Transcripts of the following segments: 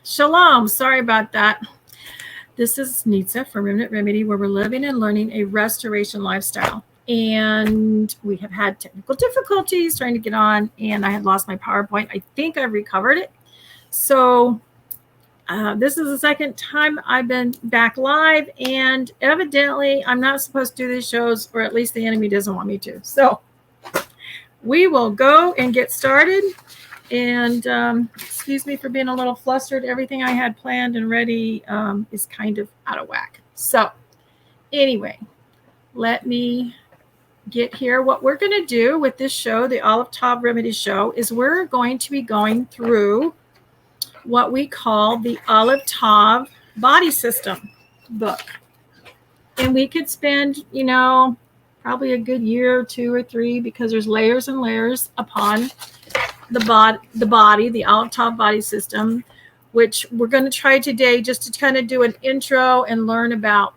Shalom. Sorry about that. This is Nitsa from Remnant Remedy, where we're living and learning a restoration lifestyle. And we have had technical difficulties trying to get on, and I had lost my PowerPoint. I think I've recovered it. So this is the second time I've been back live, and evidently I'm not supposed to do these shows, or at least the enemy doesn't want me to. So we will go and get started. And excuse me for being a little flustered. Everything I had planned and ready is kind of out of whack. So anyway, let me get here. What we're going to do with this show, the Alef Tav Remedy show, is we're going to be going through what we call the Aleph-Tav Body System book. And we could spend, probably a good year or 2 or 3, because there's layers and layers upon the body, the Aleph-Tav body system, which we're going to try today just to kind of do an intro and learn about,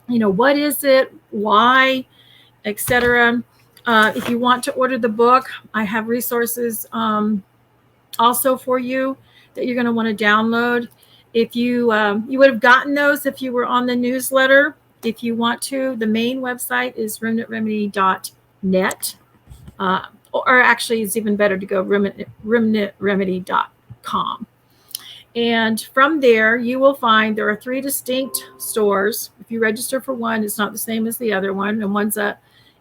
what is it, why, etc. If you want to order the book, I have resources also for you that you're going to want to download. If you would have gotten those if you were on the newsletter. If you want to, the main website is remnantremedy.net. Or actually, it's even better to go remnantremedy.com. And from there, you will find there are 3 distinct stores. If you register for one, it's not the same as the other one. And one's a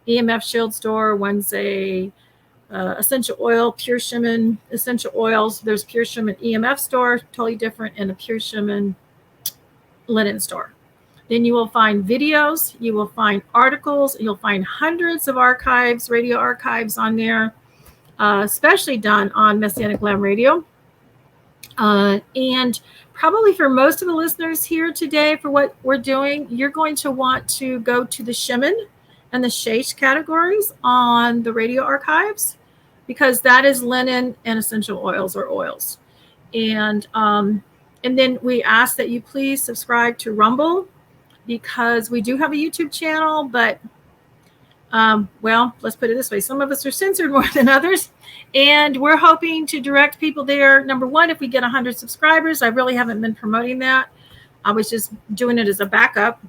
EMF Shield store. One's a essential oil, Pure Shaman essential oils. There's Pure Shaman EMF store, totally different, and a Pure Shaman linen store. Then you will find videos, you will find articles, you'll find hundreds of archives, radio archives on there, especially done on Messianic Lamb Radio. And probably for most of the listeners here today, for what we're doing, you're going to want to go to the Shemin and the Sheish categories on the radio archives, because that is linen and essential oils or oils. And then we ask that you please subscribe to Rumble, because we do have a YouTube channel, but, well, let's put it this way. Some of us are censored more than others, and we're hoping to direct people there. Number one, if we get 100 subscribers, I really haven't been promoting that. I was just doing it as a backup,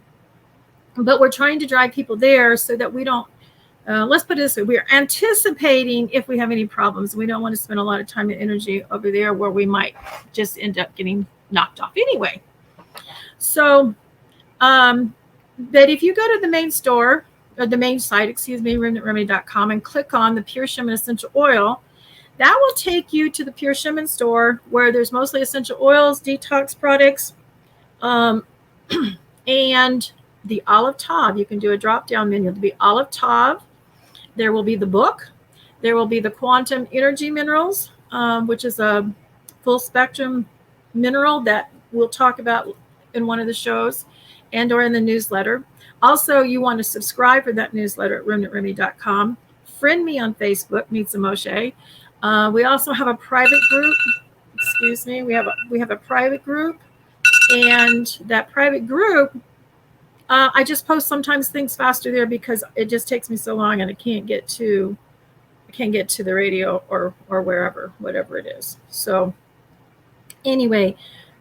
but we're trying to drive people there so that we don't, let's put it this way. We're anticipating if we have any problems. We don't want to spend a lot of time and energy over there where we might just end up getting knocked off anyway. So, but if you go to the main store, or the main site, remnantremedy.com, and click on the Pure Shaman Essential Oil, that will take you to the Pure Shaman store, where there's mostly essential oils, detox products, and the Aleph-Tav. You can do a drop-down menu. There'll be Aleph-Tav. There will be the book. There will be the Quantum Energy Minerals, which is a full-spectrum mineral that we'll talk about in one of the shows and or in the newsletter. Also, you want to subscribe for that newsletter at remnantremedy.com. Friend me on Facebook, Nitsa Moshe. We also have a private group. Excuse me. We have a private group, and that private group, I just post sometimes things faster there because it just takes me so long, and I can't get to the radio or wherever, whatever it is. So anyway,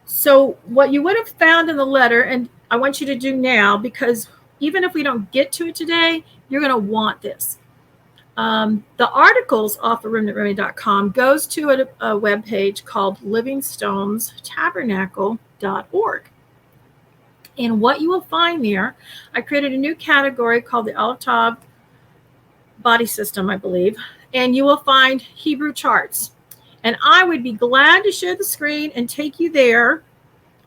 so what you would have found in the letter, and I want you to do now, because even if we don't get to it today, you're going to want this. The articles off of remnantremedy.com goes to a webpage called livingstonestabernacle.org. And what you will find there, I created a new category called the Aleph-Tav Body System, I believe, and you will find Hebrew charts. And I would be glad to share the screen and take you there,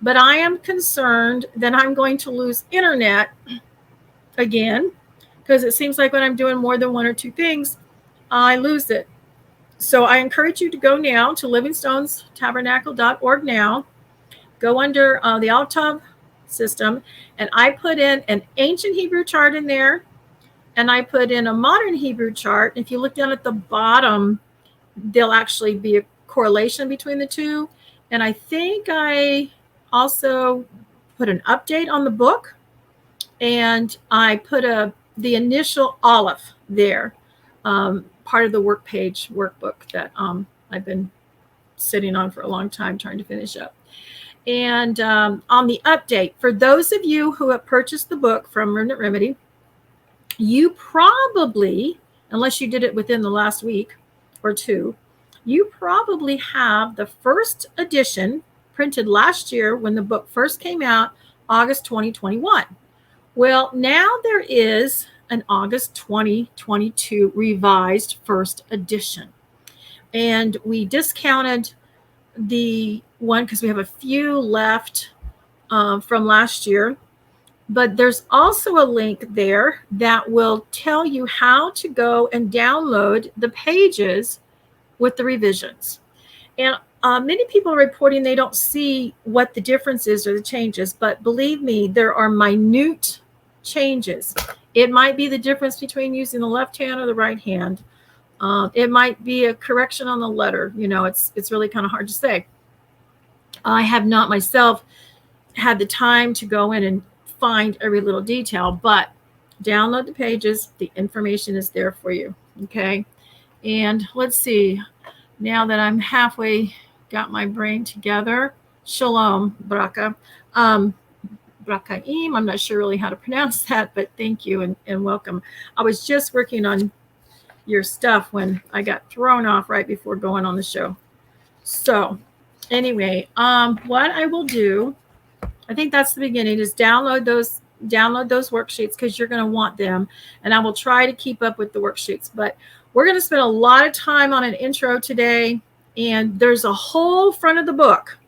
but I am concerned that I'm going to lose internet again, because it seems like when I'm doing more than 1 or 2 things, I lose it. So I encourage you to go now to livingstonestabernacle.org now, go under the Aleph-Tav system, and I put in an ancient Hebrew chart in there, and I put in a modern Hebrew chart. If you look down at the bottom, there'll actually be a correlation between the two. And I think I also put an update on the book, and I put the initial Aleph there, part of the workbook that I've been sitting on for a long time trying to finish up. And on the update, for those of you who have purchased the book from Remnant Remedy, you probably, unless you did it within the last week or two, you probably have the first edition printed last year when the book first came out, August 2021. Well, now there is an August 2022 revised first edition. And we discounted the one because we have a few left from last year. But there's also a link there that will tell you how to go and download the pages with the revisions. And many people are reporting they don't see what the difference is or the changes, but believe me, there are minute changes. It might be the difference between using the left hand or the right hand. It might be a correction on the letter. You know, it's really kind of hard to say. I have not myself had the time to go in and find every little detail, but download the pages. The information is there for you. Okay. And let's see, now that I'm halfway got my brain together, Shalom, Braka. Brakaim, I'm not sure really how to pronounce that, but thank you and welcome. I was just working on your stuff when I got thrown off right before going on the show. So anyway, what I will do, I think that's the beginning, is download those worksheets because you're going to want them. And I will try to keep up with the worksheets. But we're going to spend a lot of time on an intro today. And there's a whole front of the book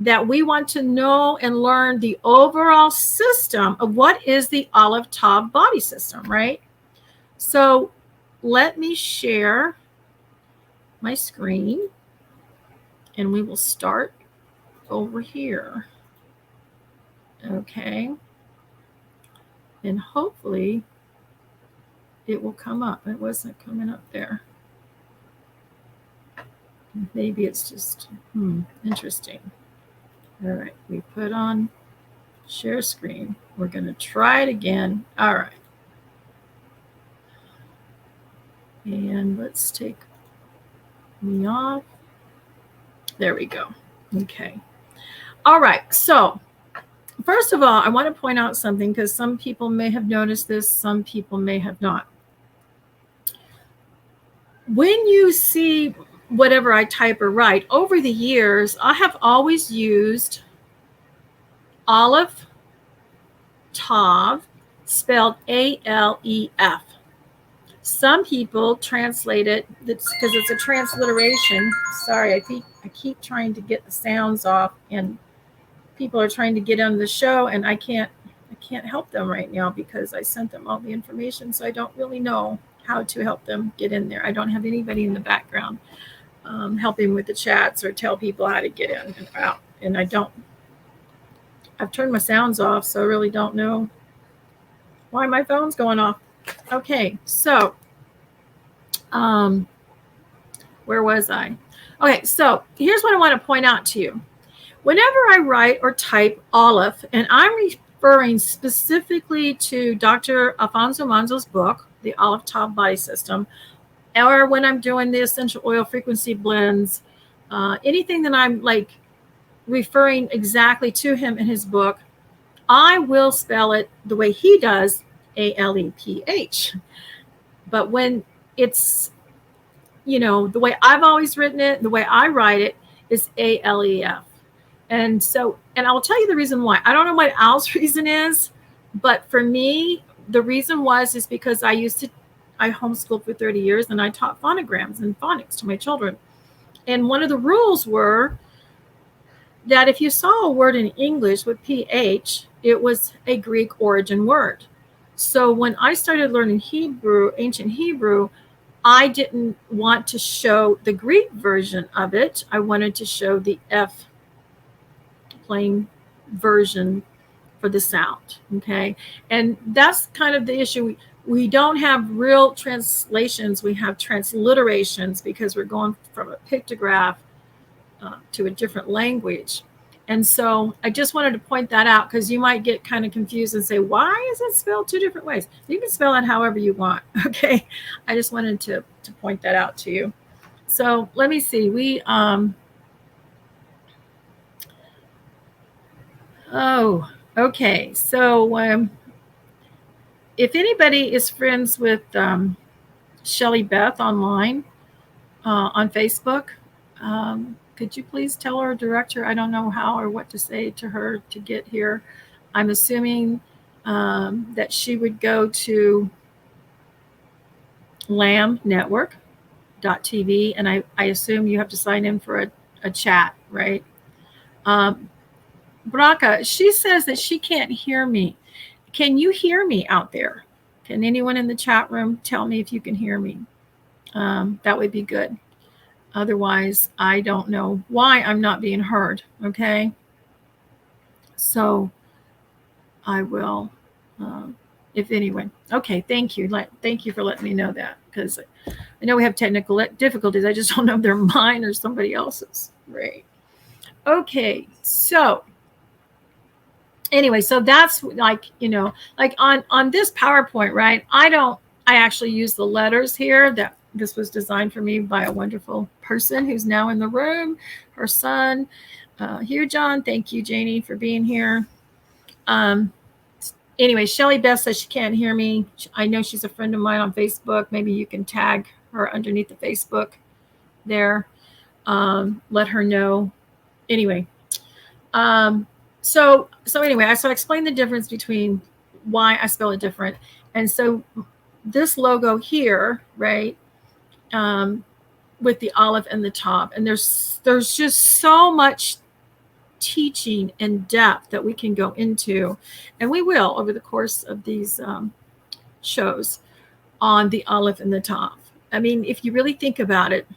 that we want to know and learn the overall system of what is the Aleph-Tav body system, right? So let me share my screen. And we will start over here. Okay. And hopefully it will come up. It wasn't coming up there. Maybe it's just interesting. All right. We put on share screen. We're going to try it again. All right. And let's take me off. There we go. Okay. All right. So first of all, I want to point out something because some people may have noticed this, some people may have not. When you see whatever I type or write, over the years, I have always used Aleph Tav, spelled A-L-E-F. Some people translate it because it's a transliteration. Sorry, I keep trying to get the sounds off, and people are trying to get on the show, and I can't help them right now because I sent them all the information, so I don't really know how to help them get in there. I don't have anybody in the background helping with the chats or tell people how to get in and out, and I've turned my sounds off, so I really don't know why my phone's going off. Okay, so where was I? Okay, so here's what I want to point out to you. Whenever I write or type Aleph, and I'm referring specifically to Dr. Alphonzo Monzo's book, The Aleph-Tav Body System, or when I'm doing the essential oil frequency blends, anything that I'm like referring exactly to him in his book, I will spell it the way he does, A-L-E-P-H. But when it's, the way I've always written it, the way I write it is A-L-E-F. And I will tell you the reason why. I don't know what Al's reason is, but for me, the reason is because I homeschooled for 30 years and I taught phonograms and phonics to my children. And one of the rules were that if you saw a word in English with PH, it was a Greek origin word. So when I started learning Hebrew, ancient Hebrew, I didn't want to show the Greek version of it. I wanted to show the F plain version for the sound. Okay. And that's kind of the issue. We don't have real translations. We have transliterations because we're going from a pictograph to a different language. And so I just wanted to point that out because you might get kind of confused and say, why is it spelled two different ways? You can spell it however you want. Okay. I just wanted to point that out to you. So let me see. Okay. So if anybody is friends with Shelly Beth online on Facebook, could you please tell her, direct her? I don't know how or what to say to her to get here. I'm assuming that she would go to lamnetwork.tv, and I assume you have to sign in for a chat, right? Braca, she says that she can't hear me. Can you hear me out there? Can anyone in the chat room tell me if you can hear me? That would be good. Otherwise, I don't know why I'm not being heard. Okay. So I will, if anyone. Okay. Thank you. Thank you for letting me know that, because I know we have technical difficulties. I just don't know if they're mine or somebody else's. Right. Okay. So anyway, so that's like, like on this PowerPoint, right? I actually use the letters here. That this was designed for me by a wonderful person who's now in the room, her son, here, John. Thank you, Janie, for being here. Anyway, Shelly Beth says she can't hear me. I know she's a friend of mine on Facebook. Maybe you can tag her underneath the Facebook there. Let her know. Anyway, so anyway, I explained the difference between why I spell it different. And so this logo here, right, with the olive and the top, and there's just so much teaching and depth that we can go into, and we will over the course of these shows on the olive and the top. I mean, if you really think about it,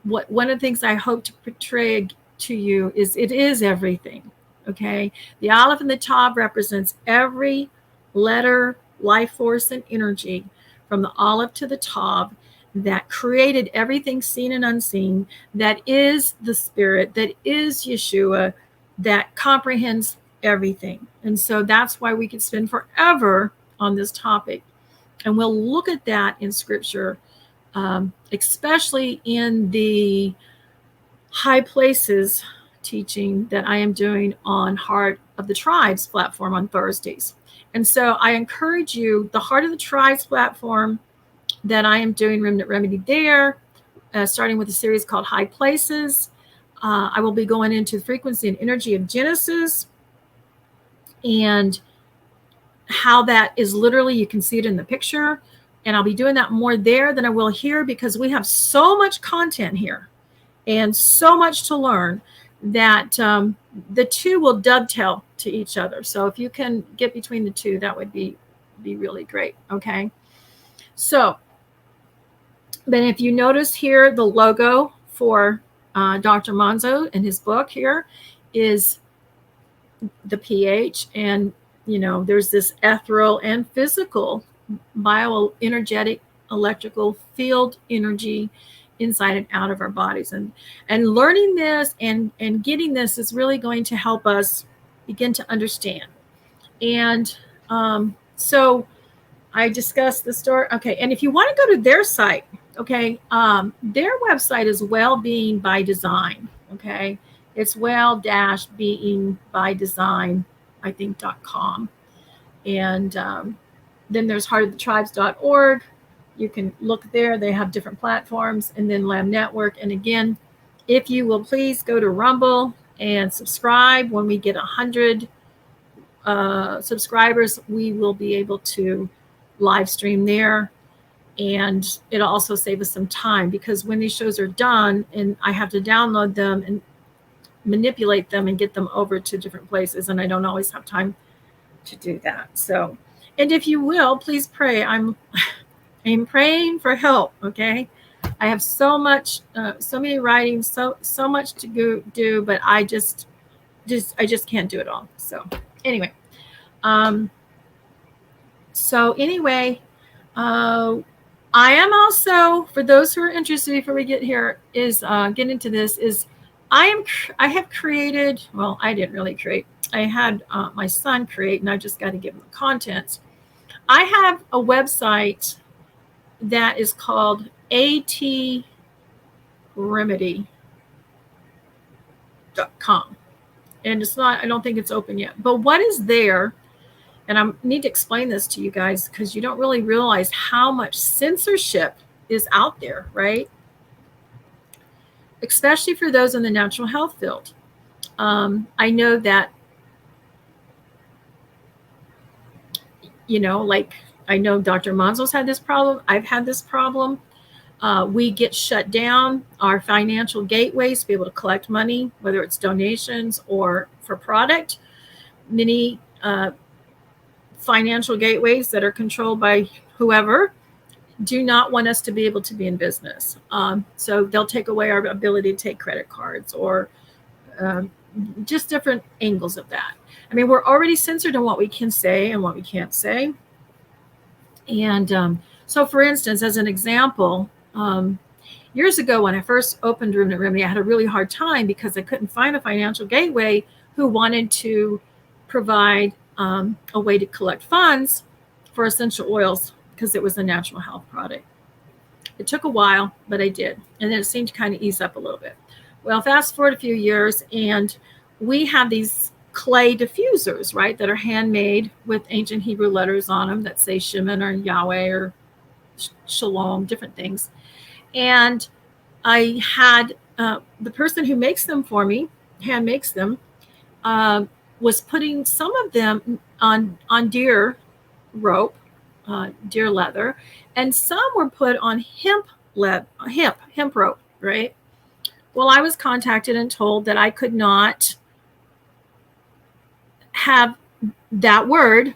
one of the things I hope to portray to you is it is everything. Okay, the olive and the tav represents every letter, life force, and energy from the olive to the tav that created everything seen and unseen, that is the spirit, that is Yeshua, that comprehends everything. And so that's why we could spend forever on this topic. And we'll look at that in scripture, especially in the high places teaching that I am doing on Heart of the Tribes platform on Thursdays. And so I encourage you, the Heart of the Tribes platform that I am doing Remnant Remedy there, starting with a series called High Places. I will be going into the frequency and energy of Genesis and how that is literally, you can see it in the picture. And I'll be doing that more there than I will here, because we have so much content here and so much to learn that the two will dovetail to each other. So if you can get between the two, that would be really great. Okay. So then if you notice here, the logo for Dr. Monzo in his book here is the pH, and there's this ethereal and physical bioenergetic electrical field energy inside and out of our bodies, and learning this and getting this is really going to help us begin to understand. And so I discussed the story. Okay, and if you want to go to their site, okay, their website is Well-Being by Design. Okay, it's well-being by design, I think, .com. And then there's heartofthetribes.org. You can look there. They have different platforms, and then Lamb Network. And again, if you will please go to Rumble and subscribe. When we get 100 subscribers, we will be able to live stream there. And it'll also save us some time, because when these shows are done and I have to download them and manipulate them and get them over to different places, and I don't always have time to do that. So, and if you will, please pray. I'm praying for help. Okay, I have so many writings, so much to do, but I just can't do it all. So anyway, I am also, for those who are interested, before we get here, get into this, is I have created, well, I didn't really create. I had my son create, and I just got to give him the contents. I have a website that is called AT Remedy.com. And it's not, I don't think it's open yet. But what is there, and I need to explain this to you guys because you don't really realize how much censorship is out there, right? Especially for those in the natural health field. I know that, like I know Dr. Monzo's had this problem. I've had this problem. We get shut down, our financial gateways to be able to collect money, whether it's donations or for product. Many financial gateways that are controlled by whoever do not want us to be able to be in business. So they'll take away our ability to take credit cards or just different angles of that. I mean, we're already censored on what we can say and what we can't say. And so, for instance, as an example, years ago when I first opened Remnant Remedy, I had a really hard time because I couldn't find a financial gateway who wanted to provide a way to collect funds for essential oils because it was a natural health product. It took a while, but I did. And then it seemed to kind of ease up a little bit. Well, fast forward a few years, and we have these clay diffusers, right, that are handmade with ancient Hebrew letters on them that say Shemin or Yahweh or Shalom, different things. And I had the person who makes them for me, hand makes them, was putting some of them on deer rope, deer leather, and some were put on hemp rope, right? Well, I was contacted and told that I could not have that word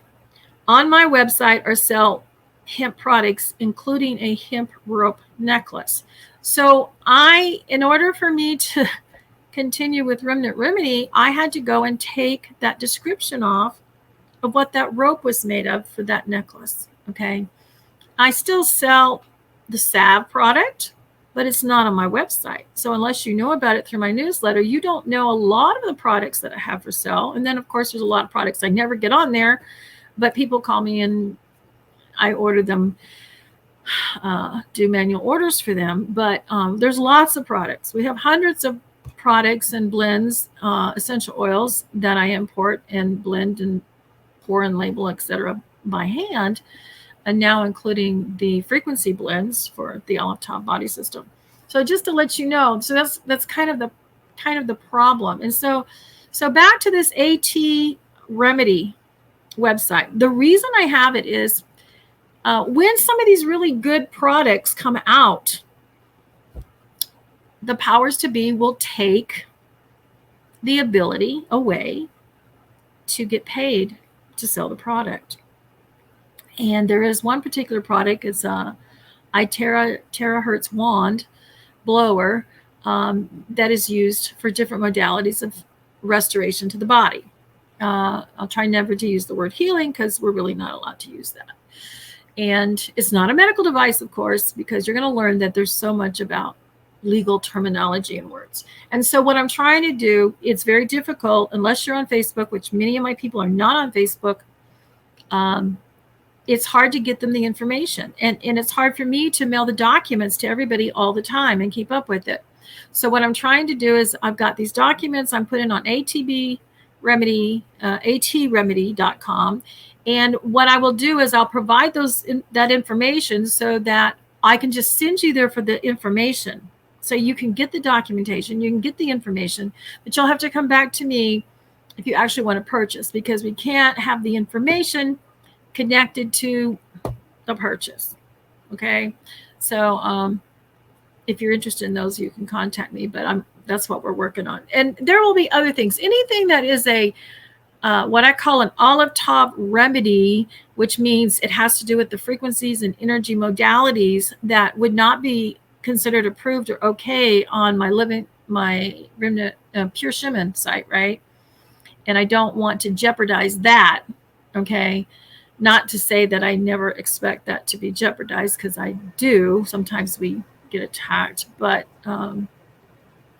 on my website or sell hemp products, including a hemp rope necklace. So in order for me to continue with Remnant Remedy, I had to go and take that description off of what that rope was made of for that necklace. Okay. I still sell the salve product, but it's not on my website. So unless you know about it through my newsletter, you don't know a lot of the products that I have for sale. And then, of course, there's a lot of products I never get on there, but people call me and I order them, do manual orders for them. But there's lots of products. We have hundreds of products and blends, essential oils that I import and blend and pour and label, etc., by hand. And now including the frequency blends for the Aleph-Tav body system. So just to let you know, so that's kind of the problem. And so back to this AT Remedy website. The reason I have it is when some of these really good products come out, the powers to be will take the ability away to get paid to sell the product. And there is one particular product. It's a terahertz wand blower that is used for different modalities of restoration to the body. I'll try never to use the word healing because we're really not allowed to use that. And it's not a medical device, of course, because you're going to learn that there's so much about legal terminology and words. And so what I'm trying to do, it's very difficult unless you're on Facebook, which many of my people are not on Facebook. It's hard to get them the information. And it's hard for me to mail the documents to everybody all the time and keep up with it. So what I'm trying to do is I've got these documents I'm putting on atremedy.com. And what I will do is I'll provide that information so that I can just send you there for the information. So you can get the documentation, you can get the information, but you'll have to come back to me if you actually want to purchase, because we can't have the information connected to the purchase. Okay. So if you're interested in those, you can contact me, but that's what we're working on. And there will be other things. Anything that is what I call an Alef Tav Remedy, which means it has to do with the frequencies and energy modalities that would not be considered approved or okay on my Remnant Pure Shemin site, right? And I don't want to jeopardize that. Okay. Not to say that I never expect that to be jeopardized, because I do. Sometimes we get attacked. But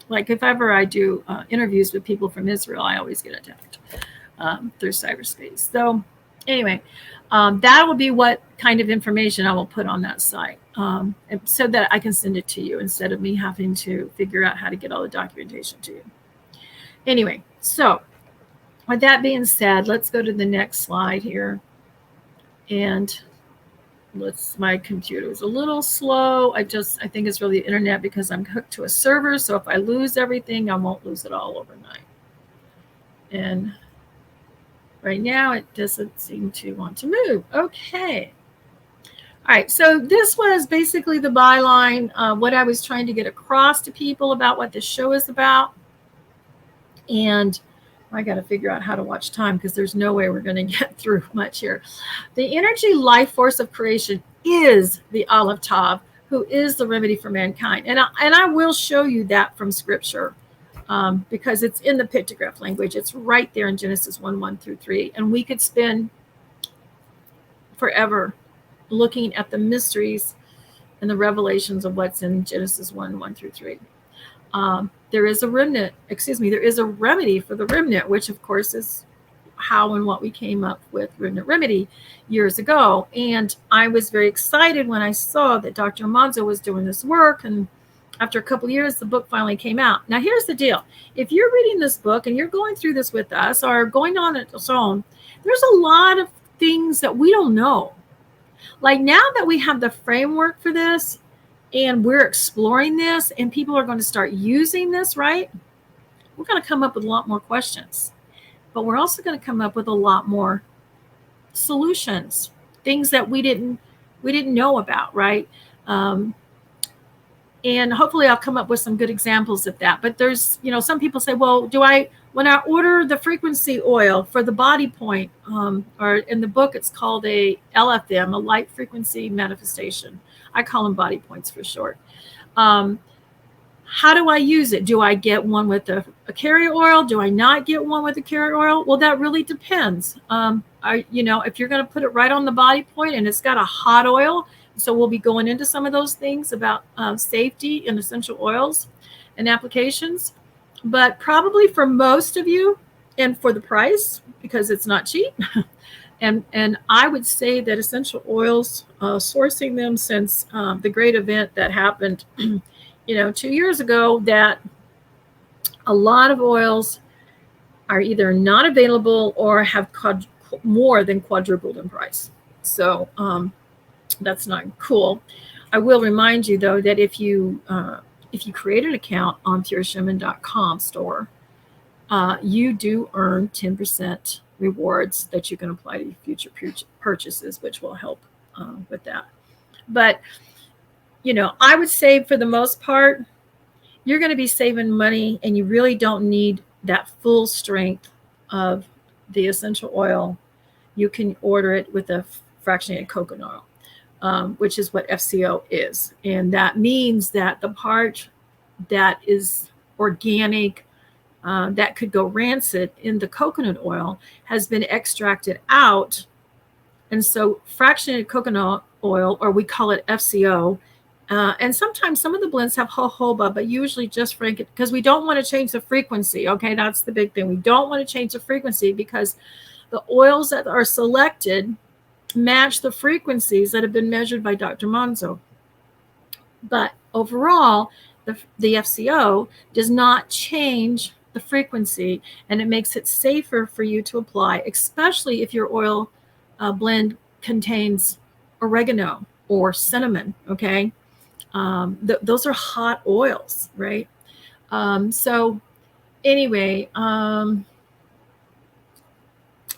like if ever I do interviews with people from Israel, I always get attacked through cyberspace. So anyway, that will be what kind of information I will put on that site, so that I can send it to you instead of me having to figure out how to get all the documentation to you. Anyway, so with that being said, let's go to the next slide here. And my computer is a little slow. I think it's really the internet because I'm hooked to a server. So if I lose everything, I won't lose it all overnight. And right now it doesn't seem to want to move. Okay. All right, so this was basically the byline, what I was trying to get across to people about what this show is about. And I got to figure out how to watch time because there's no way we're going to get through much here. The energy life force of creation is the Aleph-Tav, who is the remedy for mankind. And I will show you that from scripture because it's in the pictograph language. It's right there in Genesis 1:1-3. And we could spend forever looking at the mysteries and the revelations of what's in Genesis 1:1-3. There is a remnant, there is a remedy for the remnant, which of course is how and what we came up with Remnant Remedy years ago. And I was very excited when I saw that Dr. Monzo was doing this work. And after a couple of years, the book finally came out. Now, here's the deal. If you're reading this book and you're going through this with us or going on its own, there's a lot of things that we don't know. Like now that we have the framework for this and we're exploring this and people are going to start using this, right? We're going to come up with a lot more questions, but we're also going to come up with a lot more solutions, things that we didn't know about, right? And hopefully I'll come up with some good examples of that. But there's, some people say, well, when I order the frequency oil for the body point, or in the book, it's called a LFM, a light frequency manifestation. I call them body points for short. How do I use it? Do I get one with a carrier oil? Do I not get one with a carrier oil? Well, that really depends. If you're going to put it right on the body point and it's got a hot oil, so we'll be going into some of those things about safety in essential oils and applications. But probably for most of you, and for the price, because it's not cheap, and I would say that essential oils, sourcing them since the great event that happened 2 years ago, that a lot of oils are either not available or have more than quadrupled in price. So that's not cool. I will remind you, though, that if you create an account on pureshaman.com store, you do earn 10% rewards that you can apply to future purchases, which will help with that. But I would say for the most part, you're going to be saving money, and you really don't need that full strength of the essential oil. You can order it with a fractionated coconut oil, which is what FCO is. And that means that the part that is organic, that could go rancid in the coconut oil, has been extracted out. And so fractionated coconut oil, or we call it FCO, and sometimes some of the blends have jojoba, but usually just frank, because we don't want to change the frequency. Okay, that's the big thing. We don't want to change the frequency because the oils that are selected match the frequencies that have been measured by Dr. Monzo. But overall, the FCO does not change the frequency, and it makes it safer for you to apply, especially if your oil blend contains oregano or cinnamon. Okay. Those are hot oils, right? So anyway, I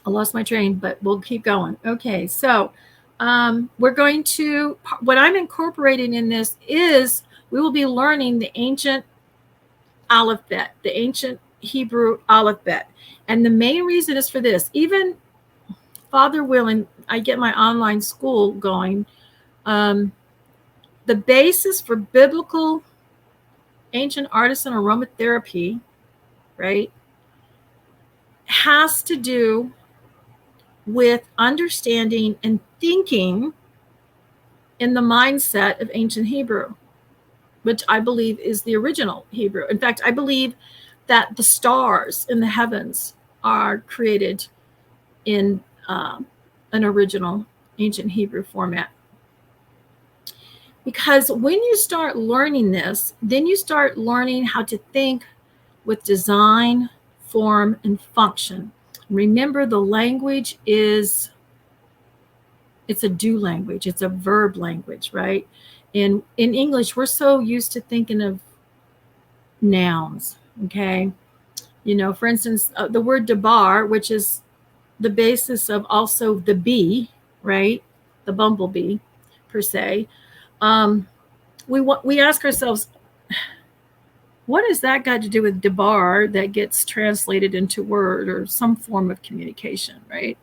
lost my train, but we'll keep going. Okay, so we're going to, what I'm incorporating in this is we will be learning the ancient alphabet, the ancient Hebrew alphabet. And the main reason is for this. Even Father willing, I get my online school going. The basis for biblical ancient artisan aromatherapy, right, has to do with understanding and thinking in the mindset of ancient Hebrew, which I believe is the original Hebrew. In fact, I believe that the stars in the heavens are created in an original ancient Hebrew format. Because when you start learning this, then you start learning how to think with design, form, and function. Remember, the language it's a do language. It's a verb language, right? In English, we're so used to thinking of nouns, okay? For instance, the word debar, which is the basis of also the bee, right? The bumblebee, per se. We ask ourselves, what has that got to do with debar that gets translated into word or some form of communication, right?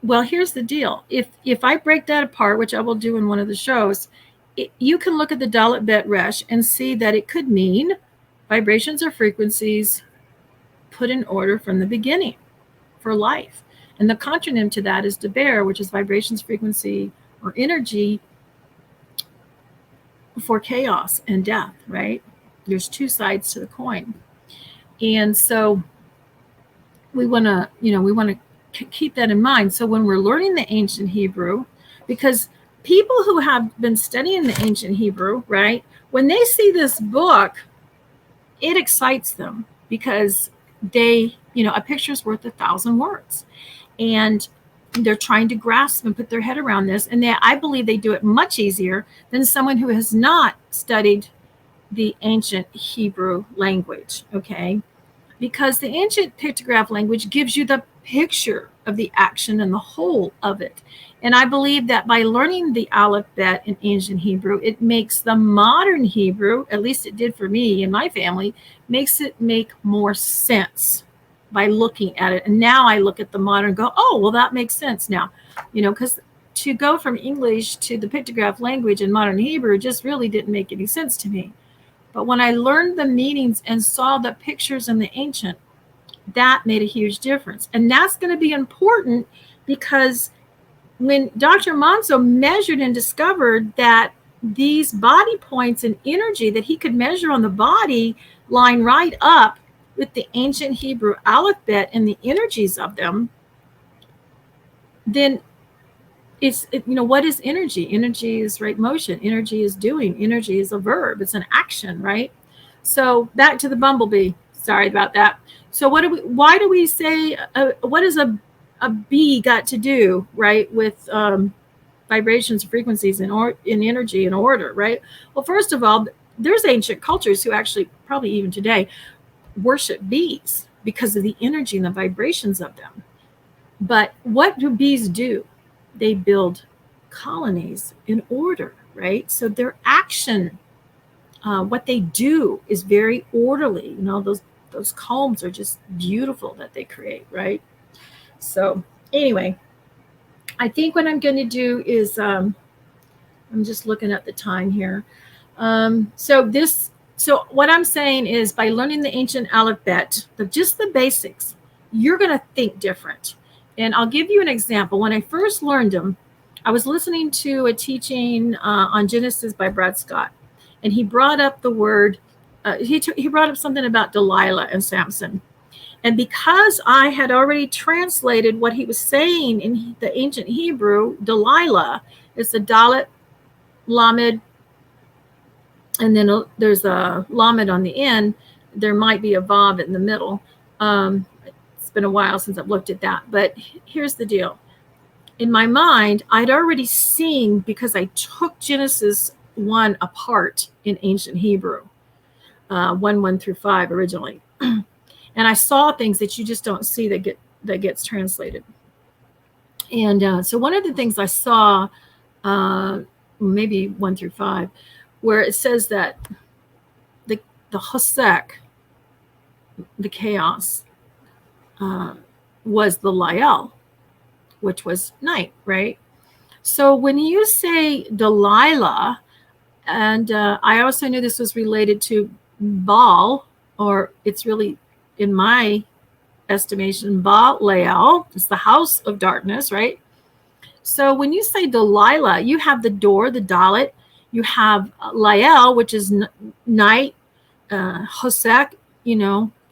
Well, here's the deal. If I break that apart, which I will do in one of the shows, you can look at the Dalet Bet Resh and see that it could mean vibrations or frequencies put in order from the beginning for life. And the contronym to that is Deber, which is vibrations, frequency, or energy for chaos and death, right? There's two sides to the coin. And so we want to keep that in mind. So when we're learning the ancient Hebrew, because people who have been studying the ancient Hebrew, right, when they see this book, it excites them because a picture's worth 1,000 words. And they're trying to grasp and put their head around this. And I believe they do it much easier than someone who has not studied the ancient Hebrew language, okay? Because the ancient pictograph language gives you the picture of the action and the whole of it. And I believe that by learning the Aleph Bet in ancient Hebrew, it makes the modern Hebrew, at least it did for me and my family, makes it make more sense by looking at it. And now I look at the modern and go, oh, well, that makes sense now. Because to go from English to the pictograph language in modern Hebrew just really didn't make any sense to me. But when I learned the meanings and saw the pictures in the ancient, that made a huge difference. And that's going to be important because when Dr. Monzo measured and discovered that these body points and energy that he could measure on the body line right up with the ancient Hebrew alphabet and the energies of them, then what is energy? Energy is right motion. Energy is doing. Energy is a verb. It's an action, right? So back to the bumblebee. Sorry about that. So why do we say, what does a bee got to do, right, with vibrations, frequencies, and in energy and order, right? Well, first of all, there's ancient cultures who actually, probably even today, worship bees because of the energy and the vibrations of them. But what do bees do? They build colonies in order, right? So their action, what they do is very orderly. Those combs are just beautiful that they create, right? So anyway, I think what I'm going to do is, I'm just looking at the time here. So what I'm saying is by learning the ancient alphabet, just the basics, you're going to think different. And I'll give you an example. When I first learned them, I was listening to a teaching on Genesis by Brad Scott, and he brought up the word, he brought up something about Delilah and Samson. And because I had already translated what he was saying in the ancient Hebrew, Delilah is the Dalet, Lamed, and then there's a Lamed on the end. There might be a Vav in the middle. It's been a while since I've looked at that. But here's the deal. In my mind, I'd already seen, because I took Genesis 1 apart in ancient Hebrew, 1 through 5 originally. And I saw things that you just don't see that gets translated. And so one of the things I saw, maybe 1 through 5, where it says that the Hosek, the chaos, was the Lael, which was night, right? So when you say Delilah, and I also knew this was related to Baal, or it's really, in my estimation, Baal, it's the house of darkness, right? So when you say Delilah, you have the door, the Dalet, you have Lael, which is night, Hosek,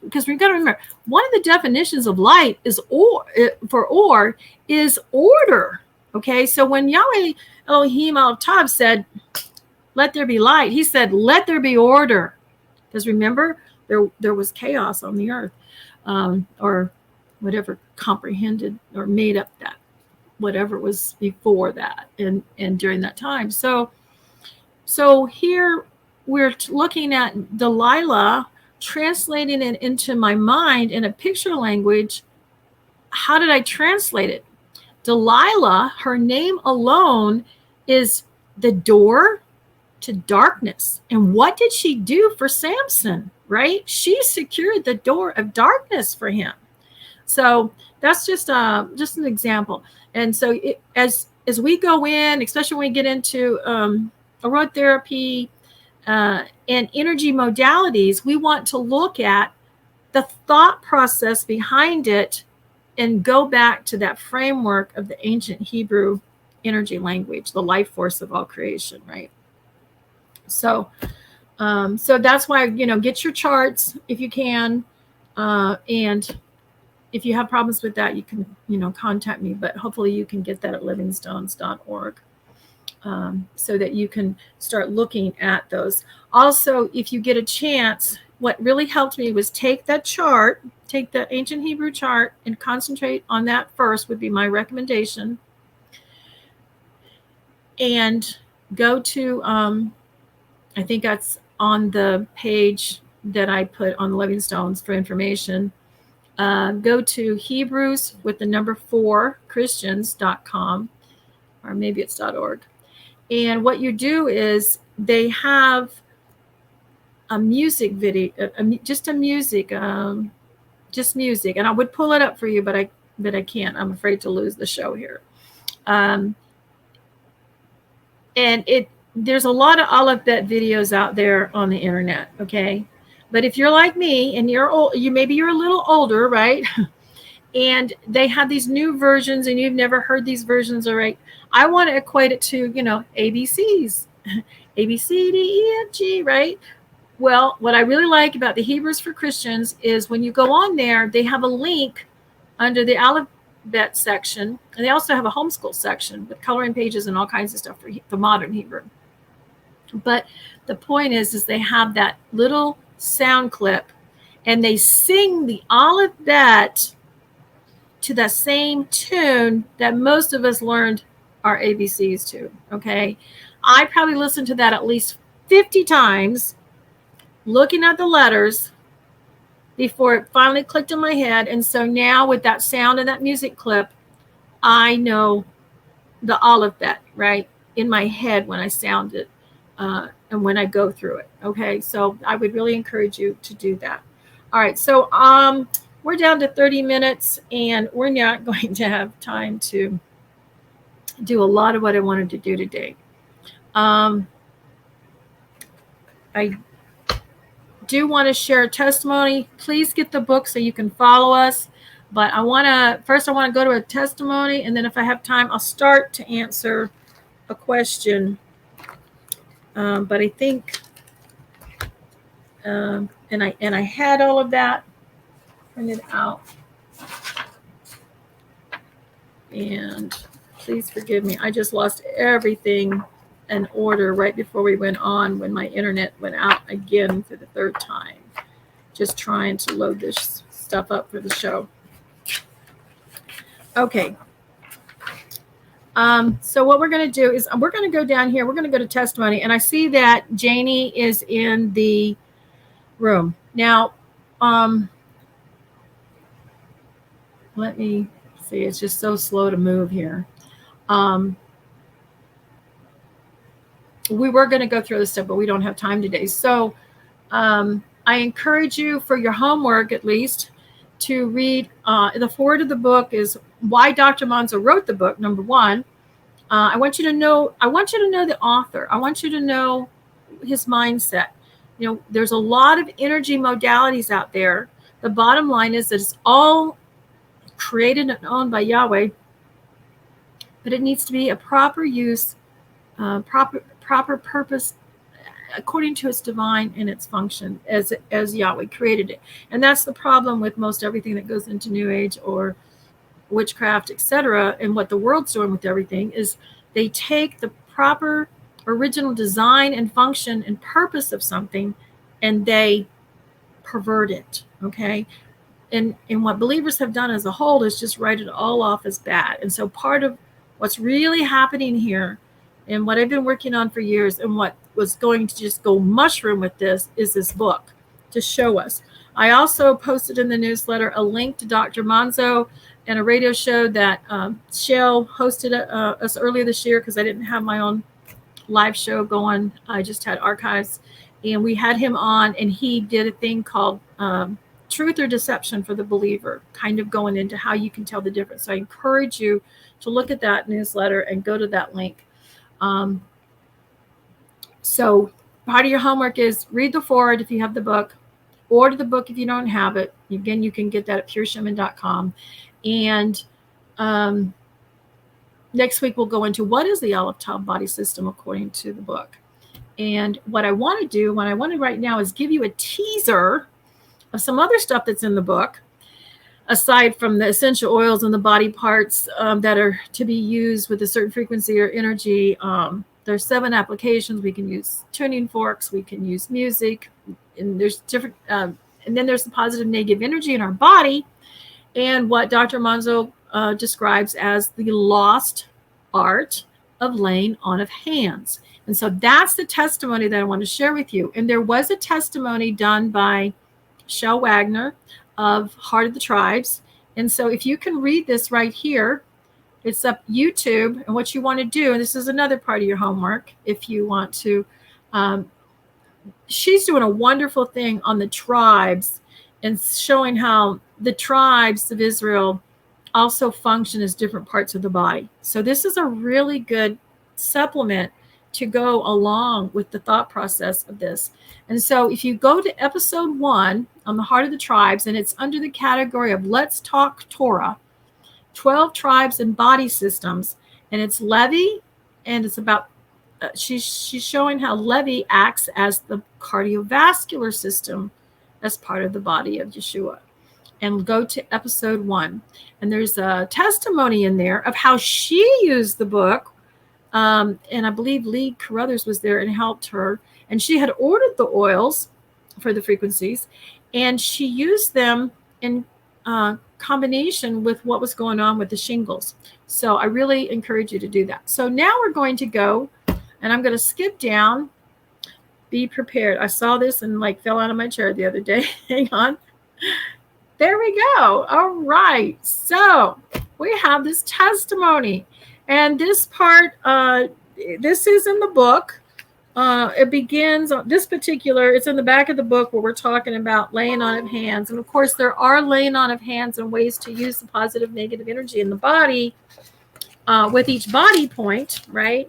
because we've got to remember, one of the definitions of light is or is order. Okay, so when Yahweh Elohim Alef Tav said, "Let there be light," he said, "Let there be order," because remember, there was chaos on the earth, or whatever comprehended or made up that, whatever was before that and during that time. So here we're looking at Delilah, translating it into my mind in a picture language. How did I translate it? Delilah, her name alone is the door to darkness. And what did she do for Samson, right? She secured the door of darkness for him. So that's just an example. And so as we go in, especially when we get into aromatherapy and energy modalities, we want to look at the thought process behind it and go back to that framework of the ancient Hebrew energy language, the life force of all creation, right? So that's why, get your charts if you can, and if you have problems with that, you can, contact me, but hopefully you can get that at livingstones.org, so that you can start looking at those. Also, if you get a chance, what really helped me was take the ancient Hebrew chart and concentrate on that first, would be my recommendation. And go to, I think that's on the page that I put on Living Stones for information. Go to Hebrews with the number 4 Christians.com, or maybe it's .org. And what you do is they have a music video, just music. And I would pull it up for you, but I can't. I'm afraid to lose the show here. And there's a lot of Aleph-Bet videos out there on the internet. Okay. But if you're like me and you're old, maybe you're a little older, right? And they have these new versions and you've never heard these versions, all right? I want to equate it to, ABCs, A, B, C, D, E, F, G, right? Well, what I really like about the Hebrews for Christians is when you go on there, they have a link under the Aleph-Bet section. And they also have a homeschool section with coloring pages and all kinds of stuff for modern Hebrew. But the point is they have that little sound clip and they sing the Aleph-Bet to the same tune that most of us learned our ABCs to. Okay. I probably listened to that at least 50 times, looking at the letters before it finally clicked in my head. And so now with that sound and that music clip, I know the Aleph-Bet, right, in my head when I sound it. And when I go through it. Okay. So I would really encourage you to do that. All right. So we're down to 30 minutes and we're not going to have time to do a lot of what I wanted to do today. I do want to share a testimony. Please get the book so you can follow us. But I want to go to a testimony. And then if I have time, I'll start to answer a question. But I think, and I had all of that printed out. And please forgive me. I just lost everything in order right before we went on when my internet went out again for the 3rd time. Just trying to load this stuff up for the show. Okay. So what we're going to do is we're going to go down here. We're going to go to testimony. And I see that Janie is in the room. Now, let me see. It's just so slow to move here. We were going to go through this stuff, but we don't have time today. So I encourage you for your homework, at least, to read. The foreword of the book is why Dr. Monzo wrote the book, number 1. I want you to know the author. I want you to know his mindset. There's a lot of energy modalities out there. The bottom line is that it's all created and owned by Yahweh, but it needs to be a proper use, proper purpose according to its divine and its function as Yahweh created it. And that's the problem with most everything that goes into New Age or witchcraft, etc. And what the world's doing with everything is they take the proper original design and function and purpose of something and they pervert it. Okay. And what believers have done as a whole is just write it all off as bad. And so part of what's really happening here and what I've been working on for years and what was going to just go mushroom with this is this book to show us. I also posted in the newsletter a link to Dr. Monzo and a radio show that Shell hosted us earlier this year because I didn't have my own live show going. I just had archives. And we had him on and he did a thing called Truth or Deception for the Believer, kind of going into how you can tell the difference. So I encourage you to look at that newsletter and go to that link. So part of your homework is read the foreword if you have the book, order the book if you don't have it. Again, you can get that at pureshaman.com. And next week we'll go into what is the Aleph-Tav body system according to the book. And what I want to do, what I want to right now is give you a teaser of some other stuff that's in the book, aside from the essential oils and the body parts that are to be used with a certain frequency or energy. There's 7 applications. We can use tuning forks. We can use music. And there's different, and then there's the positive, negative energy in our body. And what Dr. Monzo describes as the lost art of laying on of hands. And so that's the testimony that I want to share with you. And there was a testimony done by Shel Wagner of Heart of the Tribes. And so if you can read this right here, it's up YouTube. And what you want to do, and this is another part of your homework, if you want to, she's doing a wonderful thing on the tribes and showing how the tribes of Israel also function as different parts of the body. So this is a really good supplement to go along with the thought process of this. And so if you go to episode 1 on the Heart of the Tribes, and it's under the category of Let's Talk Torah, 12 tribes and body systems, and it's Levi, and it's about, she's showing how Levi acts as the cardiovascular system as part of the body of Yeshua. And go to episode 1. And there's a testimony in there of how she used the book. And I believe Lee Carruthers was there and helped her. And she had ordered the oils for the frequencies. And she used them in combination with what was going on with the shingles. So I really encourage you to do that. So now we're going to go, and I'm going to skip down. Be prepared. I saw this and fell out of my chair the other day. Hang on. There we go. All right. So we have this testimony. And this part, this is in the book. It begins on this particular, it's in the back of the book where we're talking about laying on of hands. And of course, there are laying on of hands and ways to use the positive, negative energy in the body with each body point, right?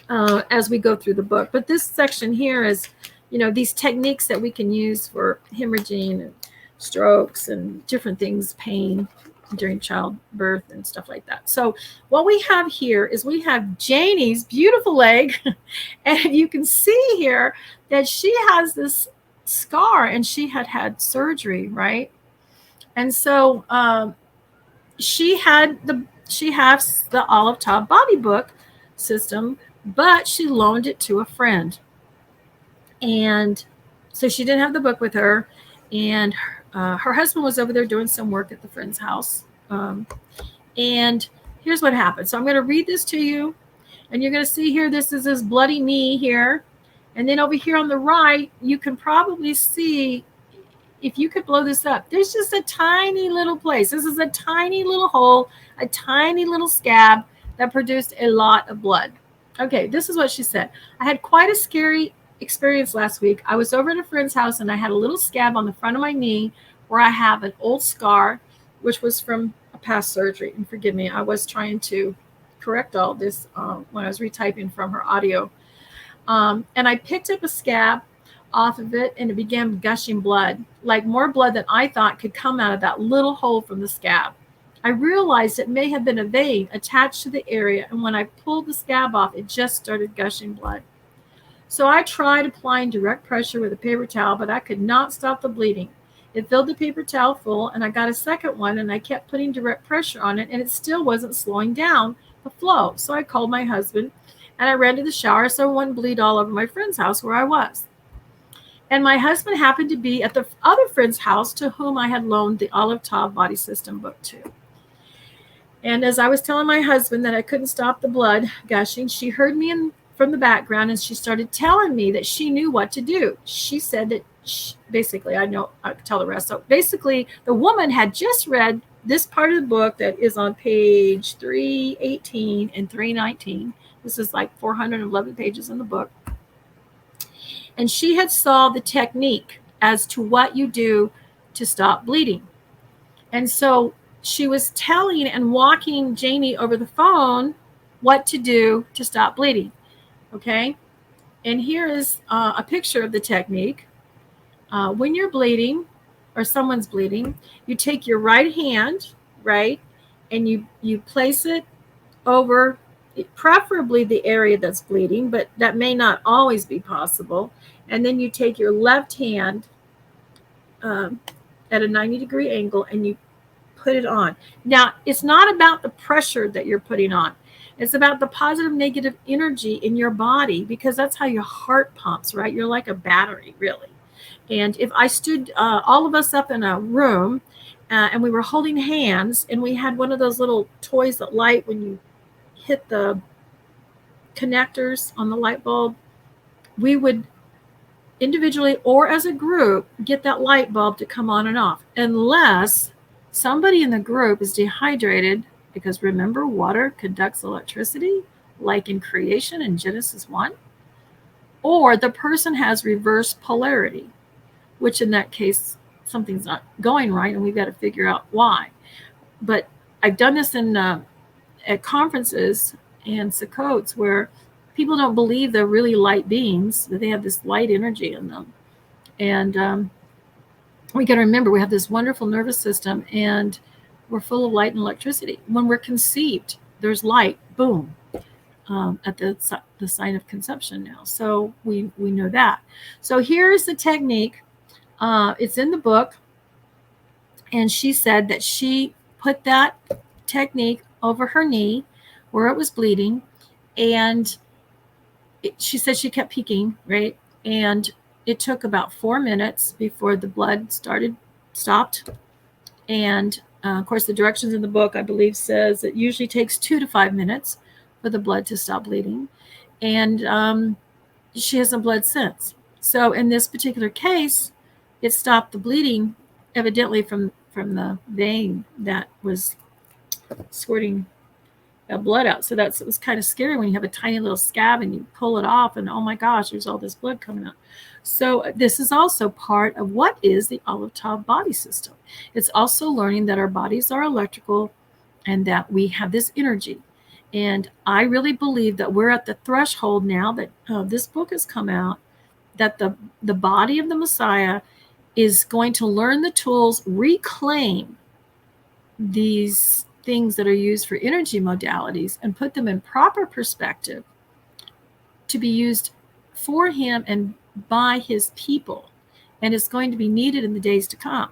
As we go through the book. But this section here is, these techniques that we can use for hemorrhaging and strokes and different things, pain during childbirth and stuff like that. So what we have here is we have Janie's beautiful leg. And you can see here that she has this scar and she had surgery, right? And so she has the Aleph-Tav body book system, but she loaned it to a friend. And so she didn't have the book with her. And her husband was over there doing some work at the friend's house. And here's what happened. So I'm going to read this to you. And you're going to see here, this is his bloody knee here. And then over here on the right, you can probably see, if you could blow this up, there's just a tiny little place. This is a tiny little hole, a tiny little scab that produced a lot of blood. Okay, this is what she said. I had quite a scary experience last week. I was over at a friend's house and I had a little scab on the front of my knee where I have an old scar, which was from a past surgery. And forgive me, I was trying to correct all this when I was retyping from her audio. And I picked up a scab off of it and it began gushing blood, like more blood than I thought could come out of that little hole from the scab. I realized it may have been a vein attached to the area, and when I pulled the scab off, it just started gushing blood. So I tried applying direct pressure with a paper towel, but I could not stop the bleeding. It filled the paper towel full, and I got a second one, and I kept putting direct pressure on it, and it still wasn't slowing down the flow. So I called my husband, and I ran to the shower so I wouldn't bleed all over my friend's house where I was. And my husband happened to be at the other friend's house to whom I had loaned the Aleph-Tav Body System book to. And as I was telling my husband that I couldn't stop the blood gushing, she heard me from the background, and she started telling me that she knew what to do. She said that basically, I could tell the rest. So basically, the woman had just read this part of the book that is on page 318 and 319. This is like 411 pages in the book. And she had saw the technique as to what you do to stop bleeding. And so she was telling and walking Jamie over the phone what to do to stop bleeding. Okay. And here is a picture of the technique. When you're bleeding or someone's bleeding, you take your right hand, right, and you place it over preferably the area that's bleeding, but that may not always be possible. And then you take your left hand at a 90-degree angle and you put it on. Now, it's not about the pressure that you're putting on. It's about the positive, negative energy in your body, because that's how your heart pumps, right? You're like a battery, really. And if I stood all of us up in a room and we were holding hands, and we had one of those little toys that light when you hit the connectors on the light bulb, we would individually or as a group get that light bulb to come on and off, unless somebody in the group is dehydrated, because remember, water conducts electricity, like in creation in Genesis 1, or the person has reverse polarity, which in that case, something's not going right, and we've got to figure out why. But I've done this in at conferences and Sukkots where people don't believe they're really light beings, that they have this light energy in them. And we got to remember, we have this wonderful nervous system, and we're full of light and electricity. When we're conceived, there's light, boom, at the sign of conception now. So we know that. So here's the technique. It's in the book. And she said that she put that technique over her knee where it was bleeding. And she said she kept peeking, right? And it took about 4 minutes before the blood stopped. And of course, the directions in the book, I believe, says it usually takes 2 to 5 minutes for the blood to stop bleeding. And she hasn't bled since. So in this particular case, it stopped the bleeding, evidently from the vein that was squirting blood out. So it was kind of scary when you have a tiny little scab and you pull it off, and oh my gosh, there's all this blood coming out. So this is also part of what is the Aleph-Tav body system. It's also learning that our bodies are electrical and that we have this energy. And I really believe that we're at the threshold now that this book has come out, that the body of the Messiah is going to learn the tools, reclaim these things that are used for energy modalities, and put them in proper perspective to be used for him and by his people. And it's going to be needed in the days to come.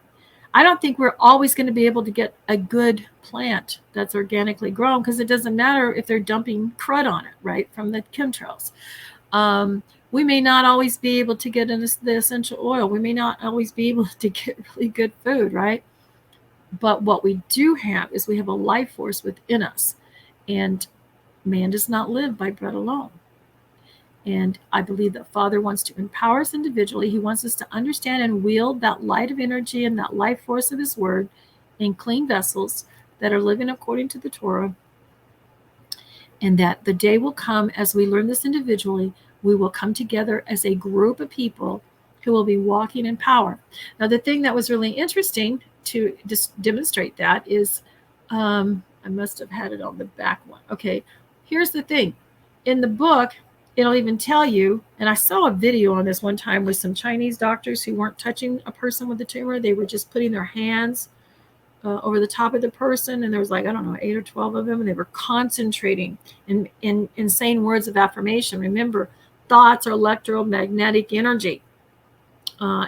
I don't think we're always going to be able to get a good plant that's organically grown, because it doesn't matter if they're dumping crud on it, right, from the chemtrails. We may not always be able to get into the essential oil. We may not always be able to get really good food, right? But what we do have is we have a life force within us. And man does not live by bread alone. And I believe that Father wants to empower us individually. He wants us to understand and wield that light of energy and that life force of his word in clean vessels that are living according to the Torah. And that the day will come, as we learn this individually, we will come together as a group of people who will be walking in power. Now, the thing that was really interesting to just demonstrate that is, I must have had it on the back one. Okay, here's the thing. In the book, it'll even tell you, and I saw a video on this one time with some Chinese doctors who weren't touching a person with a tumor. They were just putting their hands over the top of the person, and there was like, I don't know, 8 or 12 of them, and they were concentrating and saying words of affirmation. Remember, thoughts are electromagnetic energy.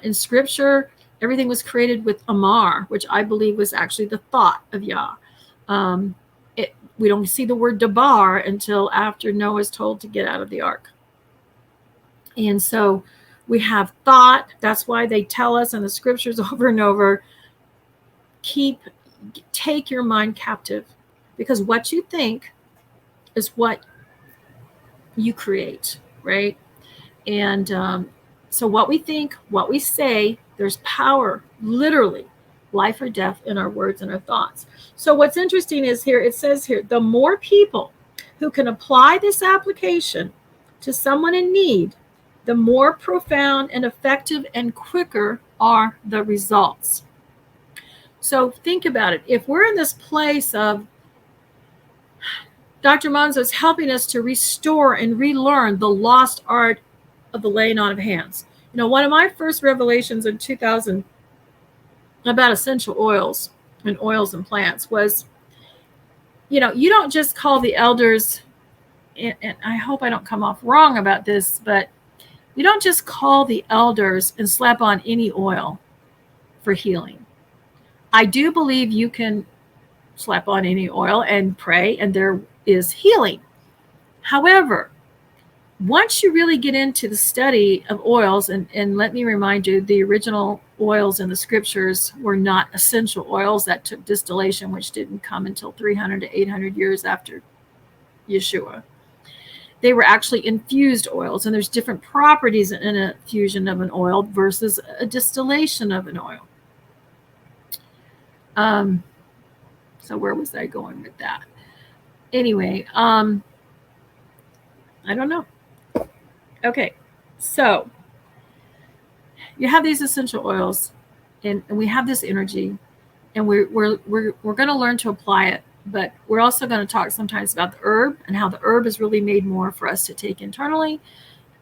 In scripture, everything was created with Amar, which I believe was actually the thought of Yah. We don't see the word Dabar until after Noah is told to get out of the ark. And so we have thought. That's why they tell us in the scriptures over and over, take your mind captive, because what you think is what you create, right? And so what we think, what we say, there's power, literally, life or death in our words and our thoughts. So what's interesting is here, it says here, the more people who can apply this application to someone in need, the more profound and effective and quicker are the results. So think about it. If we're in this place of Dr. Monzo is helping us to restore and relearn the lost art of the laying on of hands. You know, one of my first revelations in 2000 about essential oils and plants was, you know, you don't just call the elders, and I hope I don't come off wrong about this, but you don't just call the elders and slap on any oil for healing. I do believe you can slap on any oil and pray, and there is healing. However, once you really get into the study of oils, and let me remind you, the original oils in the scriptures were not essential oils that took distillation, which didn't come until 300 to 800 years after Yeshua. They were actually infused oils, and there's different properties in a fusion of an oil versus a distillation of an oil. So where was I going with that? Anyway, I don't know. Okay, so you have these essential oils, and we have this energy, and we're going to learn to apply it. But we're also going to talk sometimes about the herb and how the herb is really made more for us to take internally.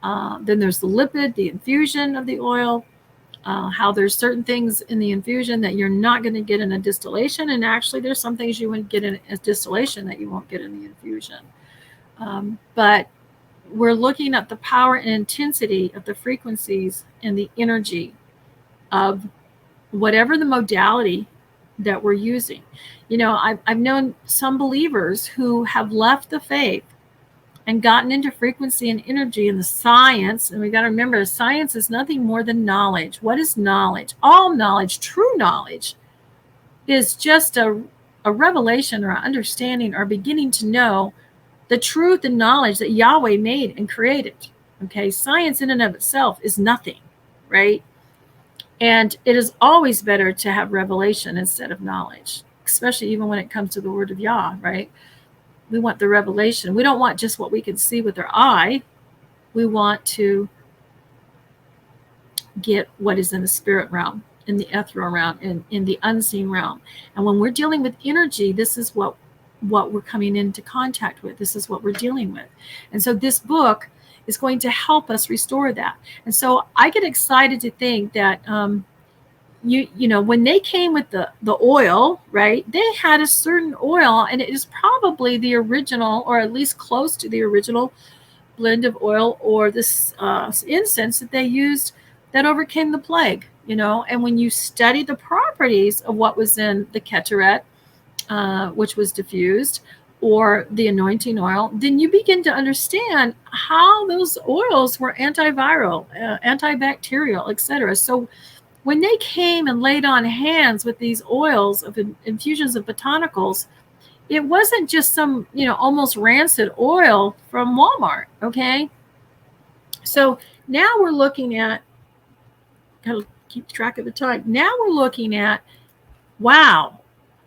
Then there's the lipid, the infusion of the oil, how there's certain things in the infusion that you're not going to get in a distillation. And actually, there's some things you wouldn't get in a distillation that you won't get in the infusion. But we're looking at the power and intensity of the frequencies and the energy of whatever the modality that we're using. You know, I've known some believers who have left the faith and gotten into frequency and energy and the science. And we got to remember, science is nothing more than knowledge. What is knowledge? All knowledge, true knowledge, is just a revelation or an understanding or beginning to know the truth and knowledge that Yahweh made and created. Okay, science in and of itself is nothing, right? And it is always better to have revelation instead of knowledge, especially even when it comes to the word of Yah, right? We want the revelation. We don't want just what we can see with our eye. We want to get what is in the spirit realm, in the ethereal realm, in the unseen realm. And when we're dealing with energy, this is what we're coming into contact with. This is what we're dealing with. And so this book is going to help us restore that. And so I get excited to think that you know, when they came with the oil, right, they had a certain oil, and it is probably the original, or at least close to the original blend of oil or this incense that they used that overcame the plague, you know. And when you study the properties of what was in the Keteret, which was diffused, or the anointing oil, then you begin to understand how those oils were antiviral, antibacterial, etc. So when they came and laid on hands with these oils of infusions of botanicals, it wasn't just some, you know, almost rancid oil from Walmart, okay? So now we're looking at, gotta keep track of the time. Now we're looking at, wow.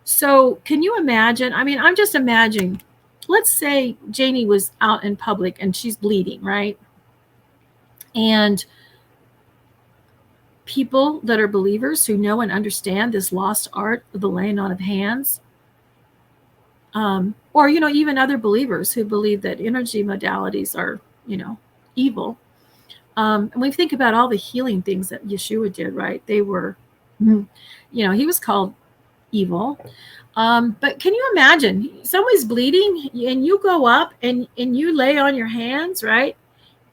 So can you imagine? I mean, I'm just imagining, let's say Janie was out in public and she's bleeding, right? And people that are believers who know and understand this lost art of the laying on of hands, or, you know, even other believers who believe that energy modalities are, you know, evil. And we think about all the healing things that Yeshua did, right? They were, you know, he was called evil. But can you imagine someone's bleeding and you go up and you lay on your hands, right?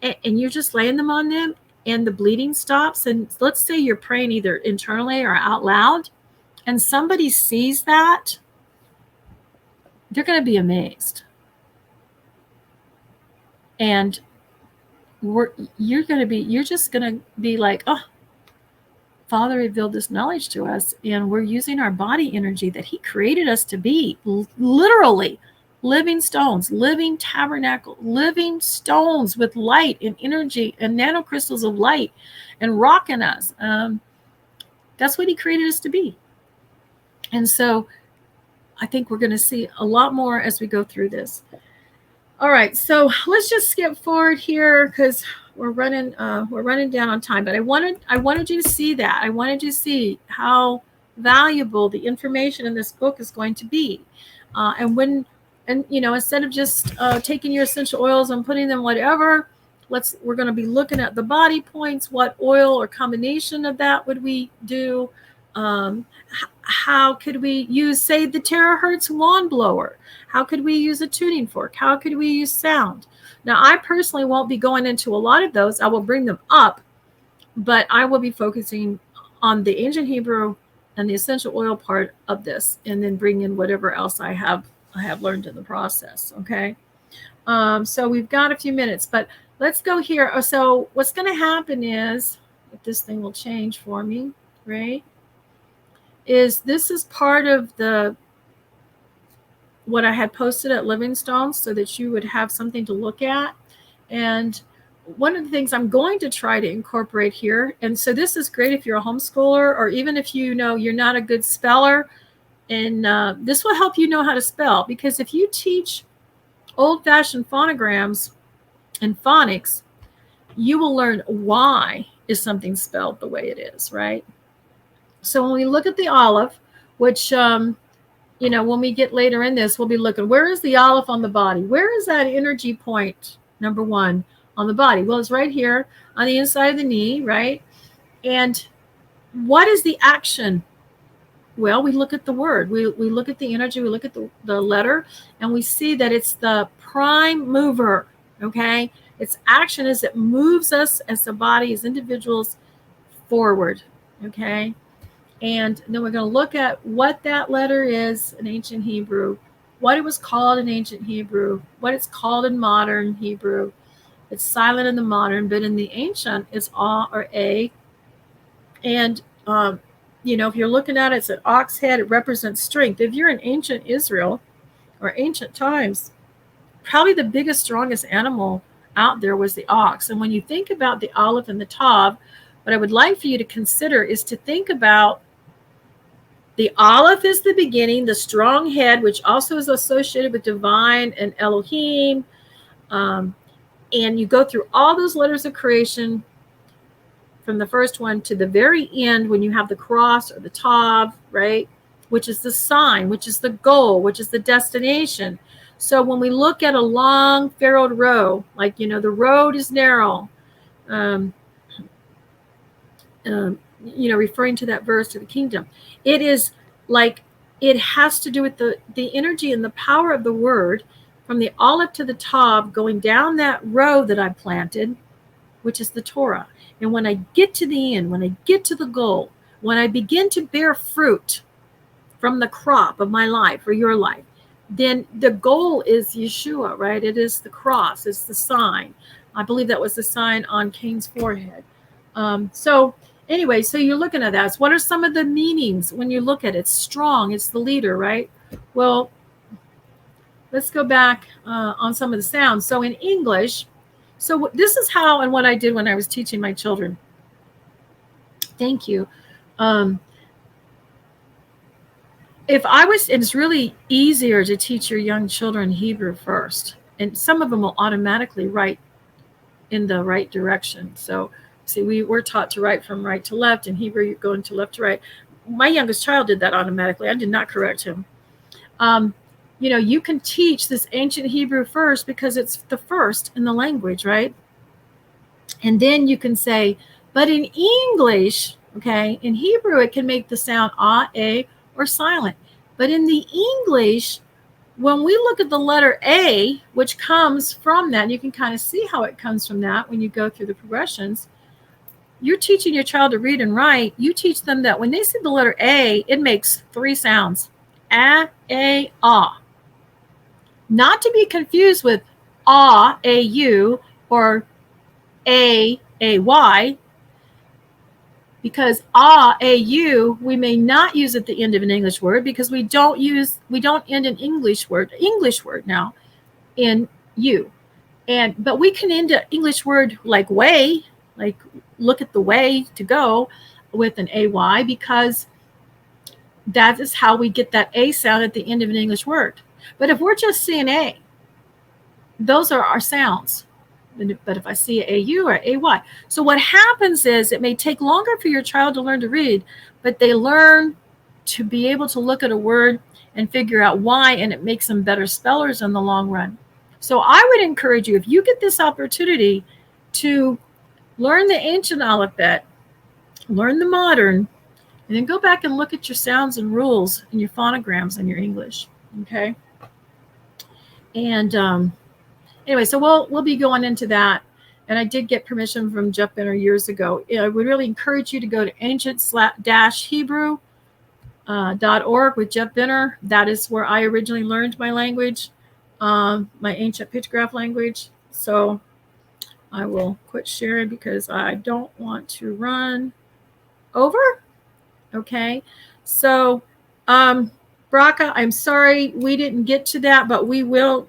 and you're just laying them on them, and the bleeding stops, and let's say you're praying either internally or out loud, and somebody sees that, they're going to be amazed. And you're just going to be like, oh, Father revealed this knowledge to us, and we're using our body energy that he created us to be, literally living stones, living tabernacle, living stones with light and energy and nanocrystals of light and rock in us. That's what he created us to be. And so I think we're going to see a lot more as we go through this. All right, so let's just skip forward here because we're running down on time. But I wanted you to see that. I wanted you to see how valuable the information in this book is going to be. And instead of just taking your essential oils and putting them whatever, we're going to be looking at the body points. What oil or combination of that would we do? How could we use, say, the terahertz wand blower? How could we use a tuning fork? How could we use sound? Now, I personally won't be going into a lot of those. I will bring them up, but I will be focusing on the ancient Hebrew and the essential oil part of this, and then bring in whatever else I have learned in the process. Okay. So we've got a few minutes, but let's go here. So what's going to happen is, if this thing will change for me, right? This is part of what I had posted at Livingstone so that you would have something to look at. And one of the things I'm going to try to incorporate here, and so this is great if you're a homeschooler, or even if you're not a good speller, and this will help you know how to spell, because if you teach old-fashioned phonograms and phonics, you will learn why is something spelled the way it is, right? So when we look at the Aleph, which, when we get later in this, we'll be looking, where is the Aleph on the body? Where is that energy point, number one, on the body? Well, it's right here on the inside of the knee, right? And what is the action? Well, we look at the word. We look at the energy. We look at the letter, and we see that it's the prime mover, okay? Its action is it moves us as a body, as individuals, forward, okay? And then we're going to look at what that letter is in ancient Hebrew, what it was called in ancient Hebrew, what it's called in modern Hebrew. It's silent in the modern, but in the ancient, it's A or A. And, if you're looking at it, it's an ox head. It represents strength. If you're in ancient Israel or ancient times, probably the biggest, strongest animal out there was the ox. And when you think about the Aleph and the Tav, what I would like for you to consider is to think about the Aleph is the beginning, the strong head, which also is associated with divine and Elohim. And you go through all those letters of creation from the first one to the very end when you have the cross or the Tav, right? Which is the sign, which is the goal, which is the destination. So when we look at a long furrowed row, like, the road is narrow, referring to that verse to the kingdom, it is like, it has to do with the energy and the power of the word from the Aleph to the Tav, going down that row that I planted, which is the Torah. And when I get to the end, when I get to the goal, when I begin to bear fruit from the crop of my life or your life, then the goal is Yeshua, right? It is the cross. It's the sign. I believe that was the sign on Cain's forehead. So anyway, so you're looking at that. So what are some of the meanings when you look at it? It's strong. It's the leader, right? Well, let's go back on some of the sounds. So in English, so this is how and what I did when I was teaching my children. Thank you. It's really easier to teach your young children Hebrew first. And some of them will automatically write in the right direction. So see, we're taught to write from right to left. In Hebrew, you're going to left to right. My youngest child did that automatically. I did not correct him. You can teach this ancient Hebrew first because it's the first in the language, right? And then you can say, but in English, okay, in Hebrew, it can make the sound a, or silent. But in the English, when we look at the letter A, which comes from that, and you can kind of see how it comes from that when you go through the progressions, you're teaching your child to read and write. You teach them that when they see the letter A, it makes 3 sounds. A, ah. Not to be confused with ah, A-U, or A-A-Y, because A-U, we may not use at the end of an English word because we don't end an English word now in U. But we can end an English word like way, like look at the way to go, with an AY, because that is how we get that A sound at the end of an English word. But if we're just seeing A, those are our sounds. But if I see AU or AY. So what happens is it may take longer for your child to learn to read, but they learn to be able to look at a word and figure out why, and it makes them better spellers in the long run. So I would encourage you, if you get this opportunity to learn the ancient alphabet, learn the modern, and then go back and look at your sounds and rules and your phonograms and your English. Okay. And anyway, so we'll be going into that. And I did get permission from Jeff Benner years ago. I would really encourage you to go to ancient-hebrew.org with Jeff Benner. That is where I originally learned my language, my ancient pictograph language. So I will quit sharing because I don't want to run over. Okay. So, Braca, I'm sorry we didn't get to that, but we will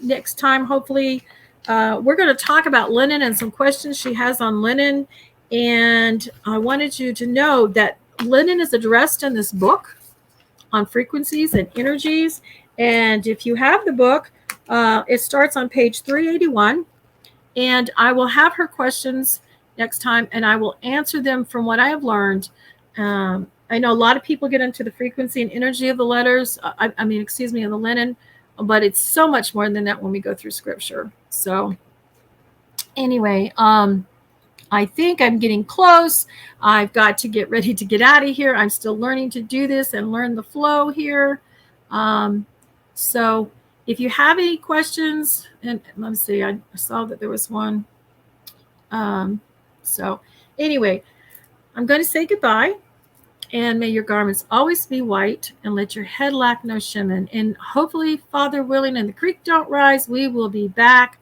next time, hopefully. We're going to talk about linen and some questions she has on linen. And I wanted you to know that linen is addressed in this book on frequencies and energies. And if you have the book, it starts on page 381. And I will have her questions next time, and I will answer them from what I have learned. I know a lot of people get into the frequency and energy of the letters, of the linen, but it's so much more than that when we go through scripture. So anyway, I think I'm getting close. I've got to get ready to get out of here. I'm still learning to do this and learn the flow here. So if you have any questions, and let me see, I saw that there was one. So anyway, I'm going to say goodbye. And may your garments always be white, and let your head lack no shimmer. And hopefully, Father willing, and the creek don't rise, we will be back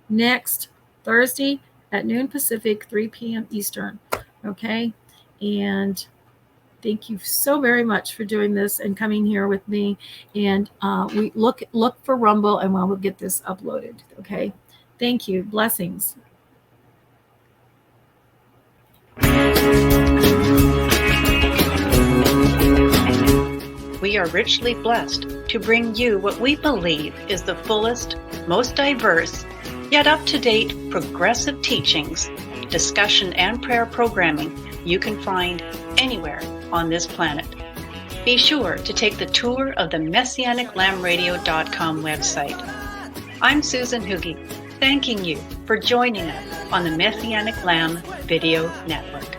next Thursday at noon Pacific, 3 p.m. Eastern. Okay? And thank you so very much for doing this and coming here with me. And we look for Rumble, and we'll get this uploaded. Okay? Thank you. Blessings. We are richly blessed to bring you what we believe is the fullest, most diverse, yet up-to-date progressive teachings, discussion, and prayer programming you can find anywhere on this planet. Be sure to take the tour of the MessianicLambRadio.com website. I'm Susan Hoogie, thanking you for joining us on the Messianic Lamb Video Network.